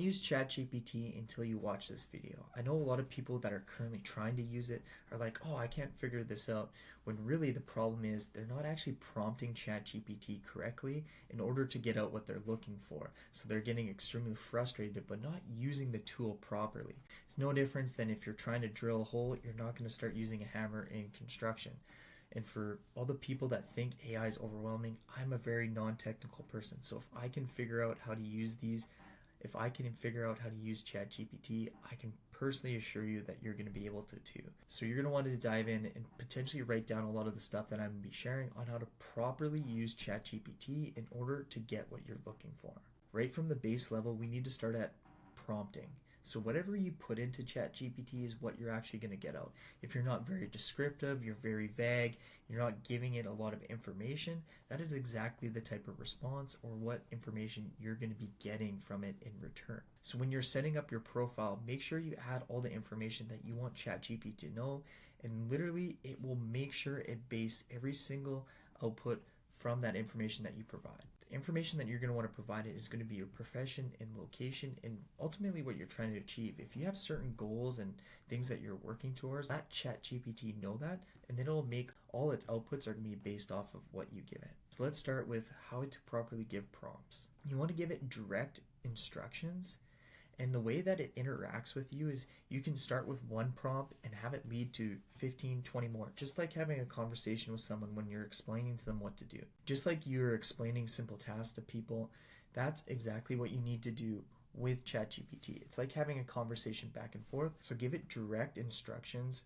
use ChatGPT until you watch this video. I know a lot of people that are currently trying to use it are like, oh, I can't figure this out, when really the problem is they're not actually prompting ChatGPT correctly in order to get out what they're looking for. So they're getting extremely frustrated but not using the tool properly. It's no difference than if you're trying to drill a hole, you're not going to start using a hammer in construction. And for all the people that think AI is overwhelming, I'm a very non-technical person. So if I can figure out how to use these, if I can figure out how to use ChatGPT, I can personally assure you that you're going to be able to too. So you're going to want to dive in and potentially write down a lot of the stuff that I'm going to be sharing on how to properly use ChatGPT in order to get what you're looking for. Right from the base level, we need to start at prompting. So whatever you put into ChatGPT is what you're actually going to get out. If you're not very descriptive, you're very vague, you're not giving it a lot of information, that is exactly the type of response or what information you're going to be getting from it in return. So when you're setting up your profile, make sure you add all the information that you want ChatGPT to know, and literally it will make sure it base every single output from that information that you provide. The information that you're going to want to provide it is going to be your profession and location and ultimately what you're trying to achieve. If you have certain goals and things that you're working towards, let ChatGPT know that, and then it'll make all its outputs are going to be based off of what you give it. So let's start with how to properly give prompts. You want to give it direct instructions. And the way that it interacts with you is you can start with one prompt and have it lead to 15, 20 more. Just like having a conversation with someone when you're explaining to them what to do. Just like you're explaining simple tasks to people, that's exactly what you need to do with ChatGPT. It's like having a conversation back and forth. So give it direct instructions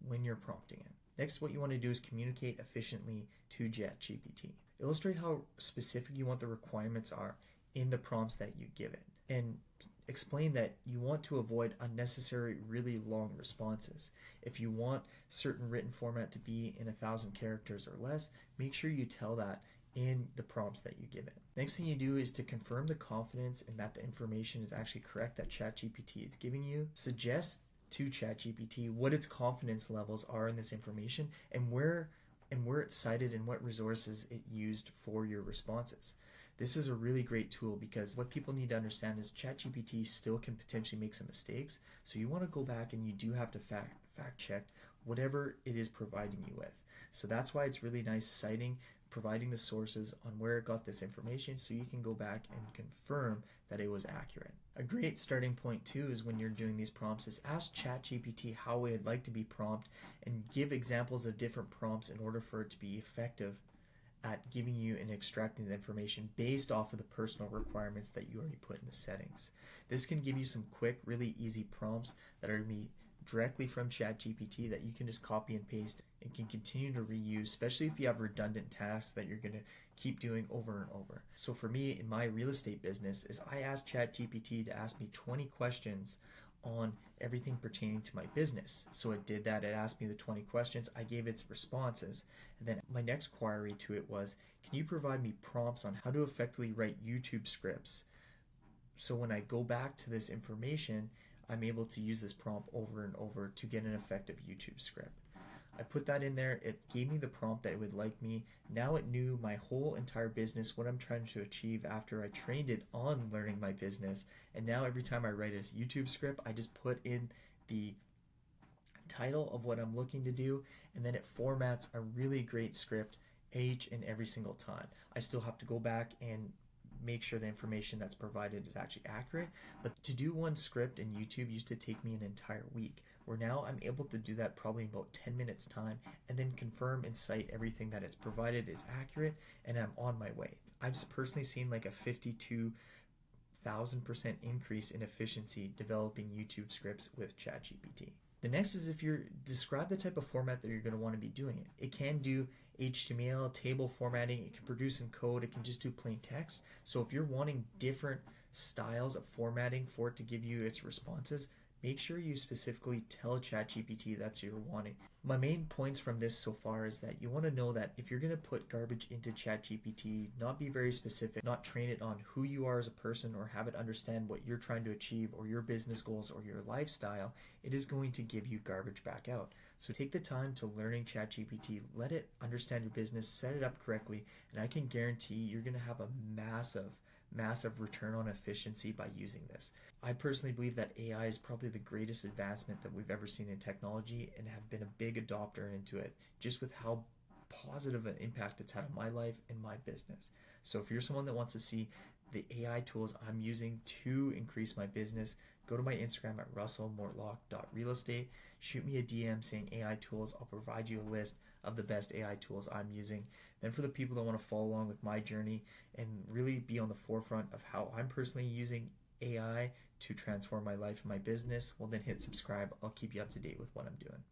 when you're prompting it. Next, what you want to do is communicate efficiently to ChatGPT. Illustrate how specific you want the requirements are in the prompts that you give it. And explain that you want to avoid unnecessary, really long responses. If you want certain written format to be in 1,000 characters or less, make sure you tell that in the prompts that you give it. Next thing you do is to confirm the confidence and that the information is actually correct that ChatGPT is giving you. Suggest to ChatGPT what its confidence levels are in this information and where it's cited and what resources it used for your responses. This is a really great tool because what people need to understand is ChatGPT still can potentially make some mistakes. So you want to go back and you do have to fact check whatever it is providing you with. So that's why it's really nice citing, providing the sources on where it got this information so you can go back and confirm that it was accurate. A great starting point too is when you're doing these prompts is ask ChatGPT how it would like to be prompted and give examples of different prompts in order for it to be effective at giving you and extracting the information based off of the personal requirements that you already put in the settings. This can give you some quick, really easy prompts that are going to be directly from ChatGPT that you can just copy and paste and can continue to reuse, especially if you have redundant tasks that you're going to keep doing over and over. So for me, in my real estate business, is I asked ChatGPT to ask me 20 questions on everything pertaining to my business. So it did that. It asked me the 20 questions. I gave its responses. And then my next query to it was, can you provide me prompts on how to effectively write YouTube scripts? So when I go back to this information, I'm able to use this prompt over and over to get an effective YouTube script. I put that in there. It gave me the prompt that it would like me. Now it knew my whole entire business, what I'm trying to achieve after I trained it on learning my business. And now every time I write a YouTube script, I just put in the title of what I'm looking to do, and then it formats a really great script each and every single time. I still have to go back and make sure the information that's provided is actually accurate, but to do one script in YouTube used to take me an entire week, where now I'm able to do that probably in about 10 minutes time and then confirm and cite everything that it's provided is accurate, and I'm on my way. I've personally seen like a 52,000% increase in efficiency developing YouTube scripts with ChatGPT. The next is if you describe the type of format that you're going to want to be doing it. It can do HTML, table formatting, it can produce in code, it can just do plain text. So if you're wanting different styles of formatting for it to give you its responses, make sure you specifically tell ChatGPT that's what you're wanting. My main points from this so far is that you want to know that if you're going to put garbage into ChatGPT, not be very specific, not train it on who you are as a person or have it understand what you're trying to achieve or your business goals or your lifestyle, it is going to give you garbage back out. So take the time to learning ChatGPT, let it understand your business, set it up correctly, and I can guarantee you're going to have a massive massive return on efficiency by using this. I personally believe that AI is probably the greatest advancement that we've ever seen in technology and have been a big adopter into it just with how positive an impact it's had on my life and my business. So if you're someone that wants to see the AI tools I'm using to increase my business, go to my Instagram at russellmortlock.realestate. Shoot me a DM saying AI tools. I'll provide you a list of the best AI tools I'm using. Then for the people that want to follow along with my journey and really be on the forefront of how I'm personally using AI to transform my life and my business, well then hit subscribe. I'll keep you up to date with what I'm doing.